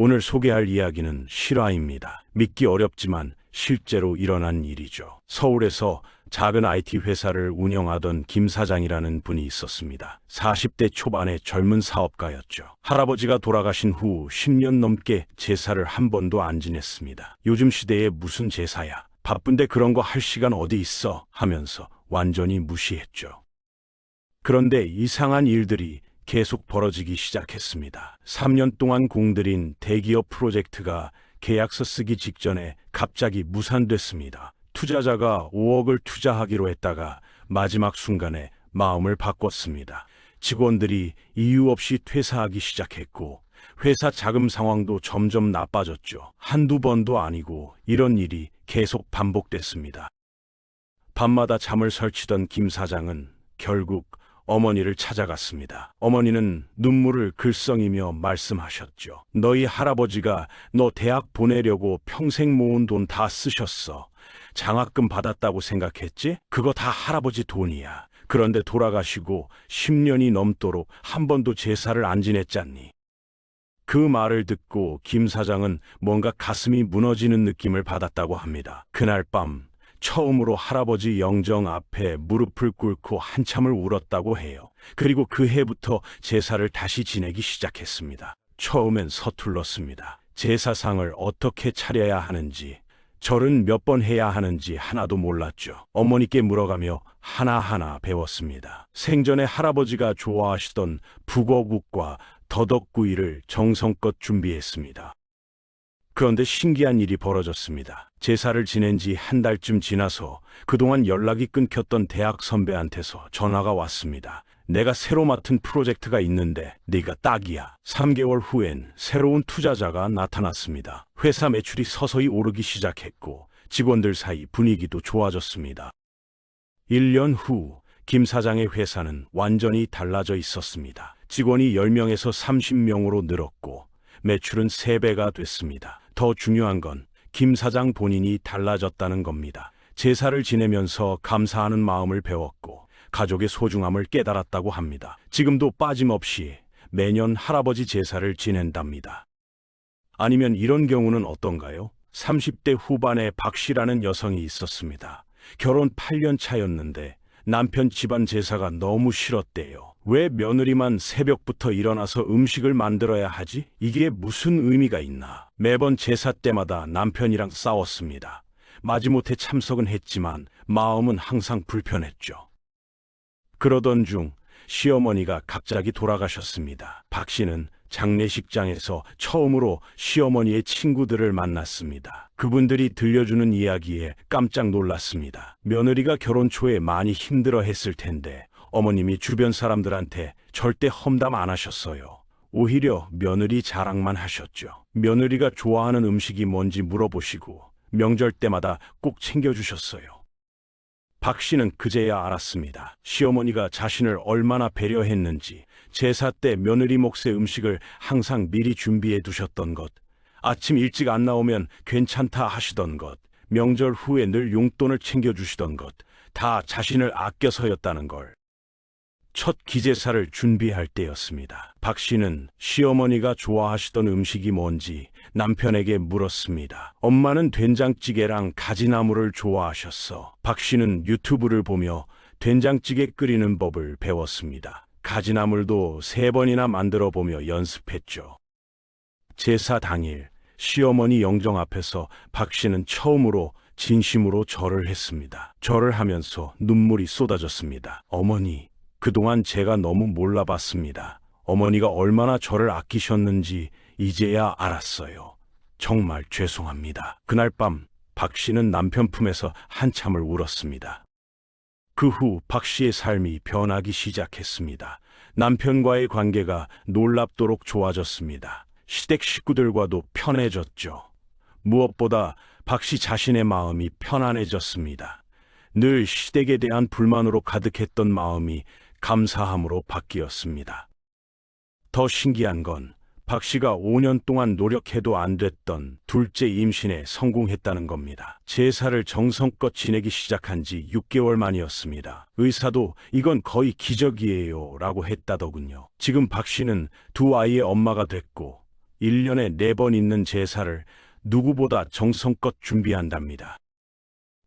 오늘 소개할 이야기는 실화입니다. 믿기 어렵지만 실제로 일어난 일이죠. 서울에서 작은 IT 회사를 운영하던 김 사장이라는 분이 있었습니다. 40대 초반의 젊은 사업가였죠. 할아버지가 돌아가신 후 10년 넘게 제사를 한 번도 안 지냈습니다. 요즘 시대에 무슨 제사야? 바쁜데 그런 거 할 시간 어디 있어? 하면서 완전히 무시했죠. 그런데 이상한 일들이 계속 벌어지기 시작했습니다. 3년 동안 공들인 대기업 프로젝트가 계약서 쓰기 직전에 갑자기 무산됐습니다. 투자자가 5억을 투자하기로 했다가 마지막 순간에 마음을 바꿨습니다. 직원들이 이유 없이 퇴사하기 시작했고 회사 자금 상황도 점점 나빠졌죠. 한두 번도 아니고 이런 일이 계속 반복됐습니다. 밤마다 잠을 설치던 김 사장은 결국 어머니를 찾아갔습니다. 어머니는 눈물을 글썽이며 말씀하셨죠. 너희 할아버지가 너 대학 보내려고 평생 모은 돈 다 쓰셨어. 장학금 받았다고 생각했지? 그거 다 할아버지 돈이야. 그런데 돌아가시고 10년이 넘도록 한 번도 제사를 안 지냈잖니. 그 말을 듣고 김 사장은 뭔가 가슴이 무너지는 느낌을 받았다고 합니다. 그날 밤 처음으로 할아버지 영정 앞에 무릎을 꿇고 한참을 울었다고 해요. 그리고 그 해부터 제사를 다시 지내기 시작했습니다. 처음엔 서툴렀습니다. 제사상을 어떻게 차려야 하는지, 절은 몇 번 해야 하는지 하나도 몰랐죠. 어머니께 물어가며 하나하나 배웠습니다. 생전에 할아버지가 좋아하시던 북어국과 더덕구이를 정성껏 준비했습니다. 그런데 신기한 일이 벌어졌습니다. 제사를 지낸 지 한 달쯤 지나서 그동안 연락이 끊겼던 대학 선배한테서 전화가 왔습니다. 내가 새로 맡은 프로젝트가 있는데 네가 딱이야. 3개월 후엔 새로운 투자자가 나타났습니다. 회사 매출이 서서히 오르기 시작했고 직원들 사이 분위기도 좋아졌습니다. 1년 후 김 사장의 회사는 완전히 달라져 있었습니다. 직원이 10명에서 30명으로 늘었고 매출은 3배가 됐습니다. 더 중요한 건 김 사장 본인이 달라졌다는 겁니다. 제사를 지내면서 감사하는 마음을 배웠고 가족의 소중함을 깨달았다고 합니다. 지금도 빠짐없이 매년 할아버지 제사를 지낸답니다. 아니면 이런 경우는 어떤가요? 30대 후반의 박 씨라는 여성이 있었습니다. 결혼 8년 차였는데 남편 집안 제사가 너무 싫었대요. 왜 며느리만 새벽부터 일어나서 음식을 만들어야 하지? 이게 무슨 의미가 있나? 매번 제사 때마다 남편이랑 싸웠습니다. 마지못해 참석은 했지만 마음은 항상 불편했죠. 그러던 중 시어머니가 갑자기 돌아가셨습니다. 박 씨는 장례식장에서 처음으로 시어머니의 친구들을 만났습니다. 그분들이 들려주는 이야기에 깜짝 놀랐습니다. 며느리가 결혼 초에 많이 힘들어했을 텐데 어머님이 주변 사람들한테 절대 험담 안 하셨어요. 오히려 며느리 자랑만 하셨죠. 며느리가 좋아하는 음식이 뭔지 물어보시고 명절 때마다 꼭 챙겨주셨어요. 박 씨는 그제야 알았습니다. 시어머니가 자신을 얼마나 배려했는지, 제사 때 며느리 몫의 음식을 항상 미리 준비해 두셨던 것, 아침 일찍 안 나오면 괜찮다 하시던 것, 명절 후에 늘 용돈을 챙겨주시던 것, 다 자신을 아껴서였다는 걸. 첫 기제사를 준비할 때였습니다. 박 씨는 시어머니가 좋아하시던 음식이 뭔지 남편에게 물었습니다. 엄마는 된장찌개랑 가지나물을 좋아하셨어. 박 씨는 유튜브를 보며 된장찌개 끓이는 법을 배웠습니다. 가지나물도 3번이나 만들어 보며 연습했죠. 제사 당일 시어머니 영정 앞에서 박 씨는 처음으로 진심으로 절을 했습니다. 절을 하면서 눈물이 쏟아졌습니다. 어머니, 그동안 제가 너무 몰라봤습니다. 어머니가 얼마나 저를 아끼셨는지 이제야 알았어요. 정말 죄송합니다. 그날 밤 박 씨는 남편 품에서 한참을 울었습니다. 그 후 박 씨의 삶이 변하기 시작했습니다. 남편과의 관계가 놀랍도록 좋아졌습니다. 시댁 식구들과도 편해졌죠. 무엇보다 박 씨 자신의 마음이 편안해졌습니다. 늘 시댁에 대한 불만으로 가득했던 마음이 감사함으로 바뀌었습니다. 더 신기한 건 박 씨가 5년 동안 노력해도 안 됐던 둘째 임신에 성공했다는 겁니다. 제사를 정성껏 지내기 시작한 지 6개월 만이었습니다. 의사도 이건 거의 기적이에요 라고 했다더군요. 지금 박 씨는 2 아이의 엄마가 됐고 1년에 4번 있는 제사를 누구보다 정성껏 준비한답니다.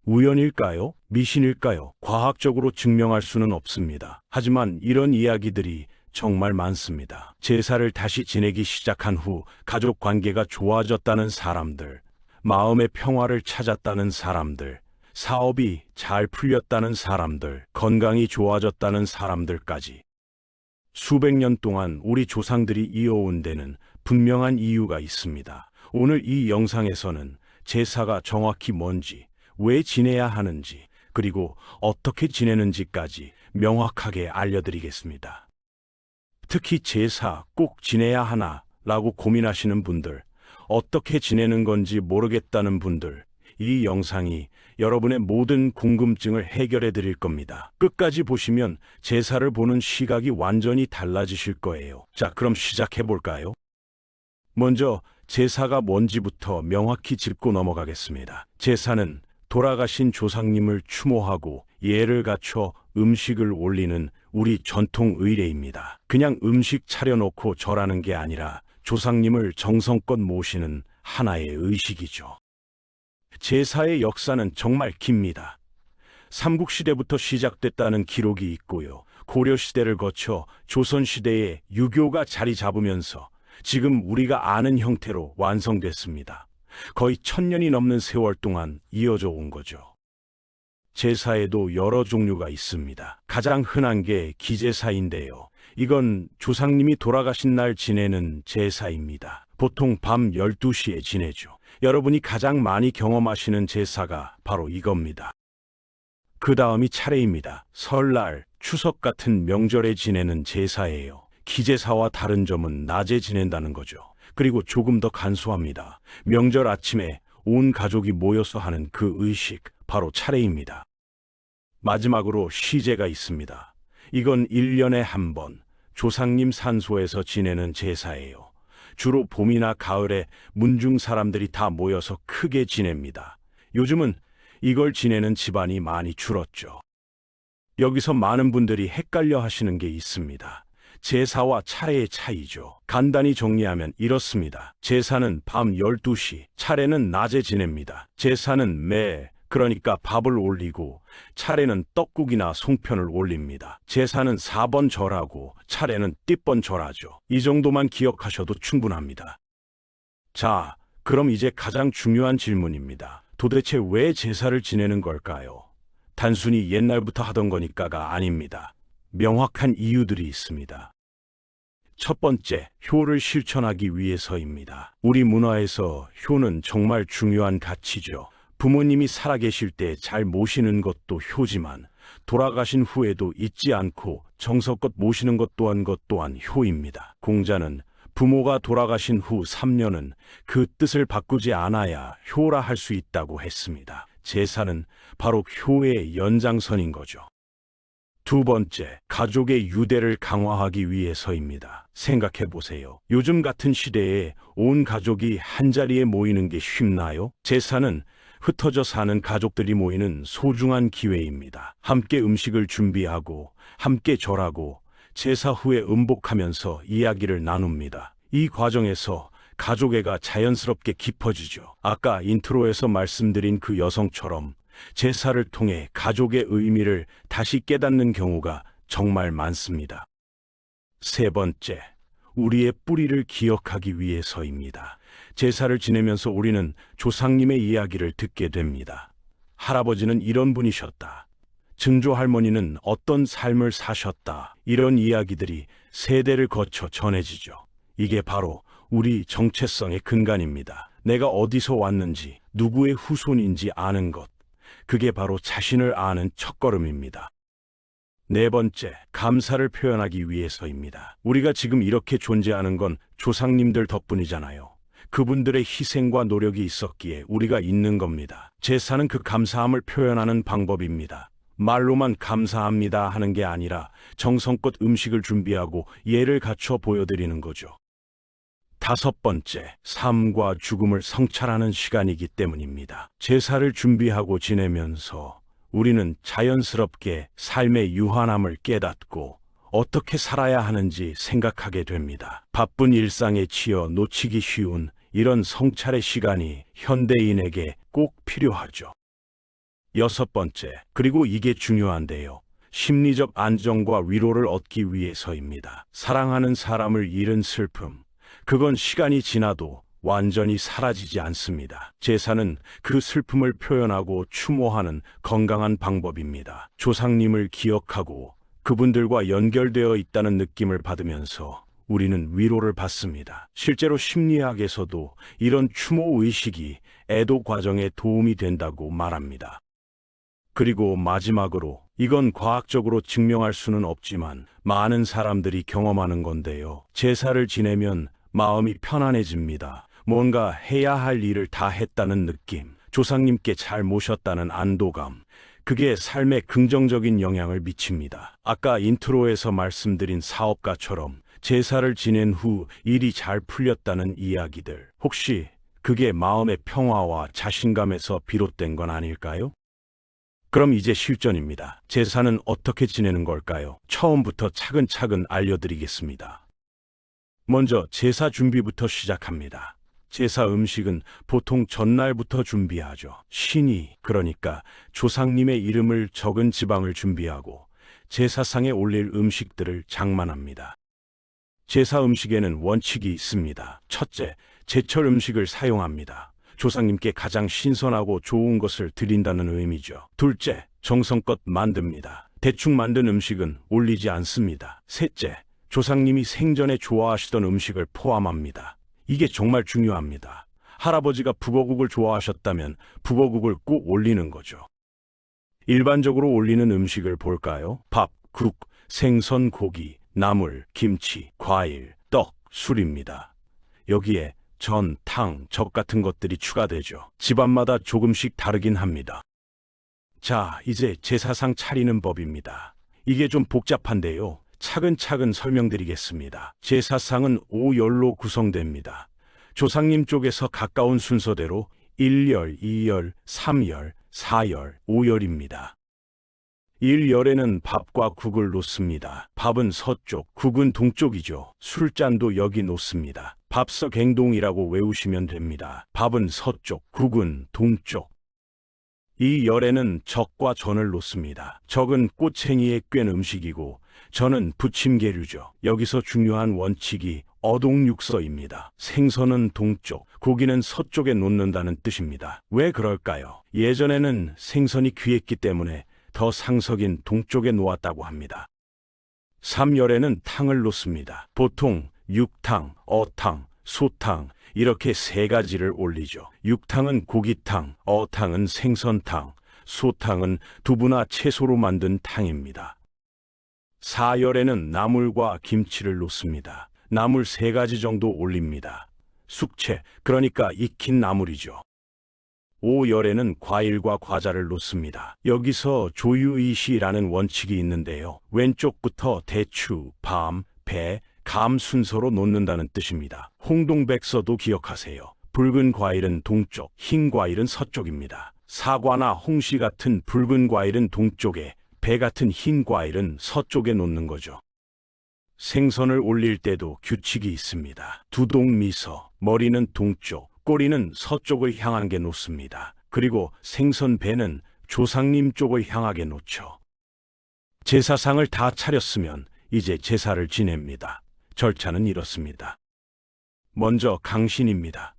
우연일까요? 미신일까요? 과학적으로 증명할 수는 없습니다. 하지만 이런 이야기들이 정말 많습니다. 제사를 다시 지내기 시작한 후 가족 관계가 좋아졌다는 사람들, 마음의 평화를 찾았다는 사람들, 사업이 잘 풀렸다는 사람들, 건강이 좋아졌다는 사람들까지. 수백 년 동안 우리 조상들이 이어온 데는 분명한 이유가 있습니다. 오늘 이 영상에서는 제사가 정확히 뭔지, 왜 지내야 하는지, 그리고 어떻게 지내는지까지 명확하게 알려드리겠습니다. 특히 제사 꼭 지내야 하나 라고 고민하시는 분들, 어떻게 지내는 건지 모르겠다는 분들, 이 영상이 여러분의 모든 궁금증을 해결해 드릴 겁니다. 끝까지 보시면 제사를 보는 시각이 완전히 달라지실 거예요. 자, 그럼 시작해 볼까요? 먼저 제사가 뭔지부터 명확히 짚고 넘어가겠습니다. 제사는 돌아가신 조상님을 추모하고 예를 갖춰 음식을 올리는 우리 전통 의례입니다. 그냥 음식 차려놓고 절하는 게 아니라 조상님을 정성껏 모시는 하나의 의식이죠. 제사의 역사는 정말 깁니다. 삼국시대부터 시작됐다는 기록이 있고요. 고려시대를 거쳐 조선시대에 유교가 자리 잡으면서 지금 우리가 아는 형태로 완성됐습니다. 거의 1000년이 넘는 세월 동안 이어져 온 거죠. 제사에도 여러 종류가 있습니다. 가장 흔한 게 기제사인데요. 이건 조상님이 돌아가신 날 지내는 제사입니다. 보통 밤 12시에 지내죠. 여러분이 가장 많이 경험하시는 제사가 바로 이겁니다. 그 다음이 차례입니다. 설날, 추석 같은 명절에 지내는 제사예요. 기제사와 다른 점은 낮에 지낸다는 거죠. 그리고 조금 더 간소합니다. 명절 아침에 온 가족이 모여서 하는 그 의식, 바로 차례입니다. 마지막으로 시제가 있습니다. 이건 1년에 한 번 조상님 산소에서 지내는 제사예요. 주로 봄이나 가을에 문중 사람들이 다 모여서 크게 지냅니다. 요즘은 이걸 지내는 집안이 많이 줄었죠. 여기서 많은 분들이 헷갈려 하시는 게 있습니다. 제사와 차례의 차이죠. 간단히 정리하면 이렇습니다. 제사는 밤 12시, 차례는 낮에 지냅니다. 제사는 그러니까 밥을 올리고 차례는 떡국이나 송편을 올립니다. 제사는 4번 절하고 차례는 띠번 절하죠. 이 정도만 기억하셔도 충분합니다. 자, 그럼 이제 가장 중요한 질문입니다. 도대체 왜 제사를 지내는 걸까요? 단순히 옛날부터 하던 거니까가 아닙니다. 명확한 이유들이 있습니다. 첫 번째, 효를 실천하기 위해서입니다. 우리 문화에서 효는 정말 중요한 가치죠. 부모님이 살아계실 때 잘 모시는 것도 효지만 돌아가신 후에도 잊지 않고 정성껏 모시는 것 또한 효입니다. 공자는 부모가 돌아가신 후 3년은 그 뜻을 바꾸지 않아야 효라 할 수 있다고 했습니다. 제사는 바로 효의 연장선인 거죠. 두 번째, 가족의 유대를 강화하기 위해서입니다. 생각해 보세요. 요즘 같은 시대에 온 가족이 한자리에 모이는 게 쉽나요? 제사는 흩어져 사는 가족들이 모이는 소중한 기회입니다. 함께 음식을 준비하고 함께 절하고 제사 후에 음복하면서 이야기를 나눕니다. 이 과정에서 가족애가 자연스럽게 깊어지죠. 아까 인트로에서 말씀드린 그 여성처럼 제사를 통해 가족의 의미를 다시 깨닫는 경우가 정말 많습니다. 세 번째, 우리의 뿌리를 기억하기 위해서입니다. 제사를 지내면서 우리는 조상님의 이야기를 듣게 됩니다. 할아버지는 이런 분이셨다. 증조 할머니는 어떤 삶을 사셨다. 이런 이야기들이 세대를 거쳐 전해지죠. 이게 바로 우리 정체성의 근간입니다. 내가 어디서 왔는지, 누구의 후손인지 아는 것. 그게 바로 자신을 아는 첫걸음입니다. 네 번째, 감사를 표현하기 위해서입니다. 우리가 지금 이렇게 존재하는 건 조상님들 덕분이잖아요. 그분들의 희생과 노력이 있었기에 우리가 있는 겁니다. 제사는 그 감사함을 표현하는 방법입니다. 말로만 감사합니다 하는 게 아니라 정성껏 음식을 준비하고 예를 갖춰 보여드리는 거죠. 다섯 번째, 삶과 죽음을 성찰하는 시간이기 때문입니다. 제사를 준비하고 지내면서 우리는 자연스럽게 삶의 유한함을 깨닫고 어떻게 살아야 하는지 생각하게 됩니다. 바쁜 일상에 치여 놓치기 쉬운 이런 성찰의 시간이 현대인에게 꼭 필요하죠. 여섯 번째, 그리고 이게 중요한데요. 심리적 안정과 위로를 얻기 위해서입니다. 사랑하는 사람을 잃은 슬픔, 그건 시간이 지나도 완전히 사라지지 않습니다. 제사는 그 슬픔을 표현하고 추모하는 건강한 방법입니다. 조상님을 기억하고 그분들과 연결되어 있다는 느낌을 받으면서 우리는 위로를 받습니다. 실제로 심리학에서도 이런 추모 의식이 애도 과정에 도움이 된다고 말합니다. 그리고 마지막으로, 이건 과학적으로 증명할 수는 없지만 많은 사람들이 경험하는 건데요. 제사를 지내면 마음이 편안해집니다. 뭔가 해야 할 일을 다 했다는 느낌, 조상님께 잘 모셨다는 안도감, 그게 삶에 긍정적인 영향을 미칩니다. 아까 인트로에서 말씀드린 사업가처럼 제사를 지낸 후 일이 잘 풀렸다는 이야기들, 혹시 그게 마음의 평화와 자신감에서 비롯된 건 아닐까요? 그럼 이제 실전입니다. 제사는 어떻게 지내는 걸까요? 처음부터 차근차근 알려드리겠습니다. 먼저 제사 준비부터 시작합니다. 제사 음식은 보통 전날부터 준비하죠. 신이, 그러니까 조상님의 이름을 적은 지방을 준비하고 제사상에 올릴 음식들을 장만합니다. 제사 음식에는 원칙이 있습니다. 첫째, 제철 음식을 사용합니다. 조상님께 가장 신선하고 좋은 것을 드린다는 의미죠. 둘째, 정성껏 만듭니다. 대충 만든 음식은 올리지 않습니다. 셋째, 조상님이 생전에 좋아하시던 음식을 포함합니다. 이게 정말 중요합니다. 할아버지가 북어국을 좋아하셨다면 북어국을 꼭 올리는 거죠. 일반적으로 올리는 음식을 볼까요? 밥, 국, 생선, 고기, 나물, 김치, 과일, 떡, 술입니다. 여기에 전, 탕, 젓 같은 것들이 추가되죠. 집안마다 조금씩 다르긴 합니다. 자, 이제 제사상 차리는 법입니다. 이게 좀 복잡한데요. 차근차근 설명드리겠습니다. 제사상은 5열로 구성됩니다. 조상님 쪽에서 가까운 순서대로 1열, 2열, 3열, 4열, 5열입니다. 1열에는 밥과 국을 놓습니다. 밥은 서쪽, 국은 동쪽이죠. 술잔도 여기 놓습니다. 밥석행동이라고 외우시면 됩니다. 밥은 서쪽, 국은 동쪽. 이 열에는 적과 전을 놓습니다. 적은 꼬챙이에 꿰는 음식이고 전은 부침개류죠. 여기서 중요한 원칙이 어동육서입니다. 생선은 동쪽, 고기는 서쪽에 놓는다는 뜻입니다. 왜 그럴까요? 예전에는 생선이 귀했기 때문에 더 상석인 동쪽에 놓았다고 합니다. 3열에는 탕을 놓습니다. 보통 육탕, 어탕, 소탕 이렇게 세 가지를 올리죠. 육탕은 고기탕, 어탕은 생선탕, 소탕은 두부나 채소로 만든 탕입니다. 4열에는 나물과 김치를 놓습니다. 나물 3가지 정도 올립니다. 숙채, 그러니까 익힌 나물이죠. 5열에는 과일과 과자를 놓습니다. 여기서 조유이시라는 원칙이 있는데요. 왼쪽부터 대추, 밤, 배, 감 순서로 놓는다는 뜻입니다. 홍동백서도 기억하세요. 붉은 과일은 동쪽, 흰 과일은 서쪽입니다. 사과나 홍시 같은 붉은 과일은 동쪽에, 배 같은 흰 과일은 서쪽에 놓는 거죠. 생선을 올릴 때도 규칙이 있습니다. 두동미서, 머리는 동쪽, 꼬리는 서쪽을 향하게 놓습니다. 그리고 생선 배는 조상님 쪽을 향하게 놓죠. 제사상을 다 차렸으면 이제 제사를 지냅니다. 절차는 이렇습니다. 먼저 강신입니다.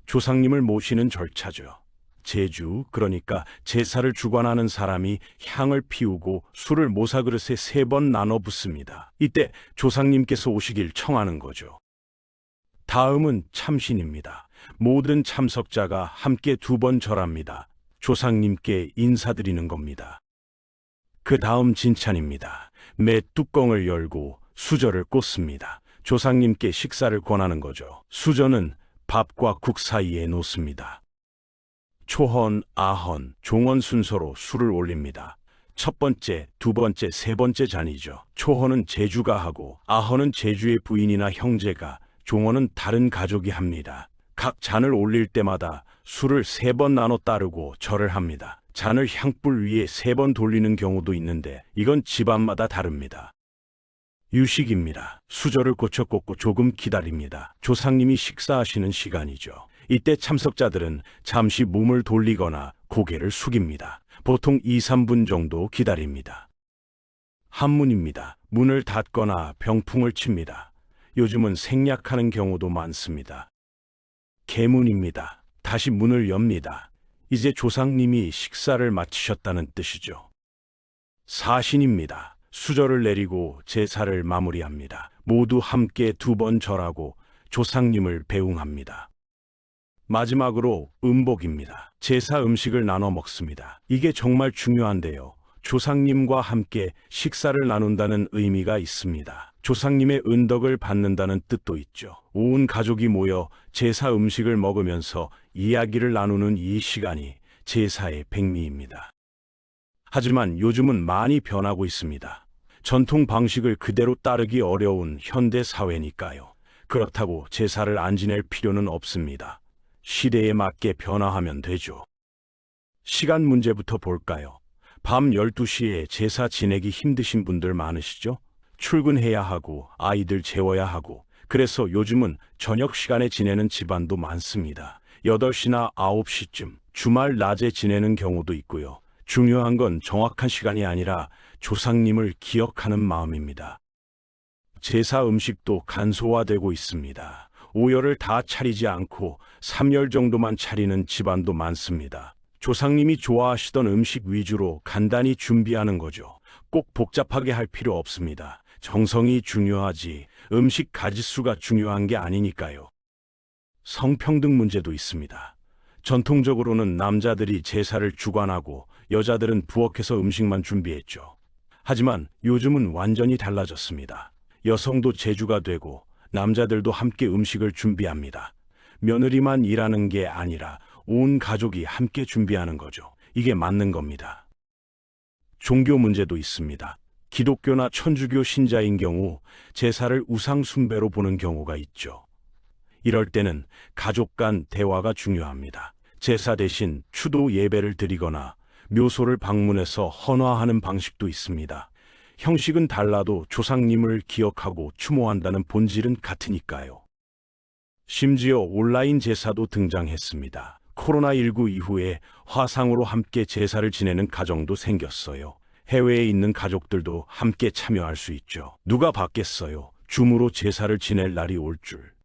조상님을 모시는 절차죠. 제주, 그러니까 제사를 주관하는 사람이 향을 피우고 술을 모사그릇에 3번 나눠 붓습니다. 이때 조상님께서 오시길 청하는 거죠. 다음은 참신입니다. 모든 참석자가 함께 2번 절합니다. 조상님께 인사드리는 겁니다. 그 다음 진찬입니다. 매 뚜껑을 열고 수저를 꽂습니다. 조상님께 식사를 권하는 거죠. 수저는 밥과 국 사이에 놓습니다. 초헌, 아헌, 종헌 순서로 술을 올립니다. 첫 번째, 두 번째, 세 번째 잔이죠. 초헌은 제주가 하고 아헌은 제주의 부인이나 형제가, 종헌은 다른 가족이 합니다. 각 잔을 올릴 때마다 술을 3번 나눠 따르고 절을 합니다. 잔을 향불 위에 3번 돌리는 경우도 있는데 이건 집안마다 다릅니다. 유식입니다. 수저를 고쳐 꽂고 조금 기다립니다. 조상님이 식사하시는 시간이죠. 이때 참석자들은 잠시 몸을 돌리거나 고개를 숙입니다. 보통 2, 3분 정도 기다립니다. 한문입니다. 문을 닫거나 병풍을 칩니다. 요즘은 생략하는 경우도 많습니다. 계문입니다. 다시 문을 엽니다. 이제 조상님이 식사를 마치셨다는 뜻이죠. 사신입니다. 수저를 내리고 제사를 마무리합니다. 모두 함께 2번 절하고 조상님을 배웅합니다. 마지막으로 음복입니다. 제사 음식을 나눠 먹습니다. 이게 정말 중요한데요. 조상님과 함께 식사를 나눈다는 의미가 있습니다. 조상님의 은덕을 받는다는 뜻도 있죠. 온 가족이 모여 제사 음식을 먹으면서 이야기를 나누는 이 시간이 제사의 백미입니다. 하지만 요즘은 많이 변하고 있습니다. 전통 방식을 그대로 따르기 어려운 현대 사회니까요. 그렇다고 제사를 안 지낼 필요는 없습니다. 시대에 맞게 변화하면 되죠. 시간 문제부터 볼까요? 밤 12시에 제사 지내기 힘드신 분들 많으시죠? 출근해야 하고 아이들 재워야 하고 그래서 요즘은 저녁 시간에 지내는 집안도 많습니다. 8시나 9시쯤 주말 낮에 지내는 경우도 있고요. 중요한 건 정확한 시간이 아니라 조상님을 기억하는 마음입니다. 제사 음식도 간소화되고 있습니다. 5열을 다 차리지 않고 3열 정도만 차리는 집안도 많습니다. 조상님이 좋아하시던 음식 위주로 간단히 준비하는 거죠. 꼭 복잡하게 할 필요 없습니다. 정성이 중요하지 음식 가짓수가 중요한 게 아니니까요. 성평등 문제도 있습니다. 전통적으로는 남자들이 제사를 주관하고 여자들은 부엌에서 음식만 준비했죠. 하지만 요즘은 완전히 달라졌습니다. 여성도 제주가 되고 남자들도 함께 음식을 준비합니다. 며느리만 일하는 게 아니라 온 가족이 함께 준비하는 거죠. 이게 맞는 겁니다. 종교 문제도 있습니다. 기독교나 천주교 신자인 경우 제사를 우상 숭배로 보는 경우가 있죠. 이럴 때는 가족 간 대화가 중요합니다. 제사 대신 추도 예배를 드리거나 묘소를 방문해서 헌화하는 방식도 있습니다. 형식은 달라도 조상님을 기억하고 추모한다는 본질은 같으니까요. 심지어 온라인 제사도 등장했습니다. 코로나19 이후에 화상으로 함께 제사를 지내는 가정도 생겼어요. 해외에 있는 가족들도 함께 참여할 수 있죠. 누가 받겠어요? 줌으로 제사를 지낼 날이 올 줄.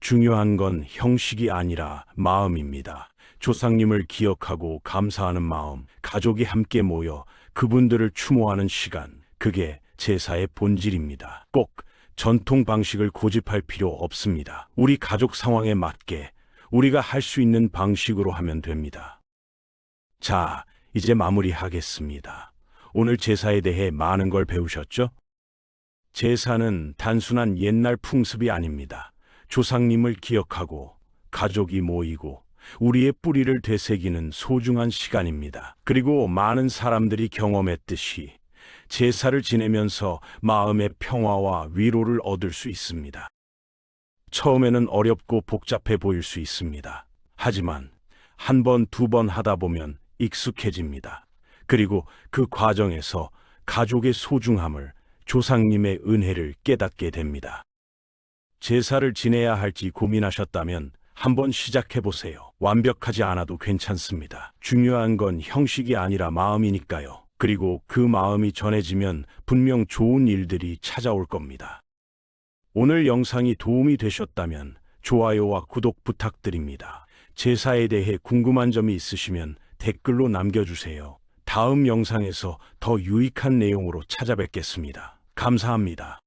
중요한 건 형식이 아니라 마음입니다. 조상님을 기억하고 감사하는 마음, 가족이 함께 모여 그분들을 추모하는 시간, 그게 제사의 본질입니다. 꼭 전통 방식을 고집할 필요 없습니다. 우리 가족 상황에 맞게 우리가 할 수 있는 방식으로 하면 됩니다. 자, 이제 마무리하겠습니다. 오늘 제사에 대해 많은 걸 배우셨죠? 제사는 단순한 옛날 풍습이 아닙니다. 조상님을 기억하고 가족이 모이고 우리의 뿌리를 되새기는 소중한 시간입니다. 그리고 많은 사람들이 경험했듯이 제사를 지내면서 마음의 평화와 위로를 얻을 수 있습니다. 처음에는 어렵고 복잡해 보일 수 있습니다. 하지만 한 번, 2번 하다 보면 익숙해집니다. 그리고 그 과정에서 가족의 소중함을, 조상님의 은혜를 깨닫게 됩니다. 제사를 지내야 할지 고민하셨다면 한번 시작해 보세요. 완벽하지 않아도 괜찮습니다. 중요한 건 형식이 아니라 마음이니까요. 그리고 그 마음이 전해지면 분명 좋은 일들이 찾아올 겁니다. 오늘 영상이 도움이 되셨다면 좋아요와 구독 부탁드립니다. 제사에 대해 궁금한 점이 있으시면 댓글로 남겨주세요. 다음 영상에서 더 유익한 내용으로 찾아뵙겠습니다. 감사합니다.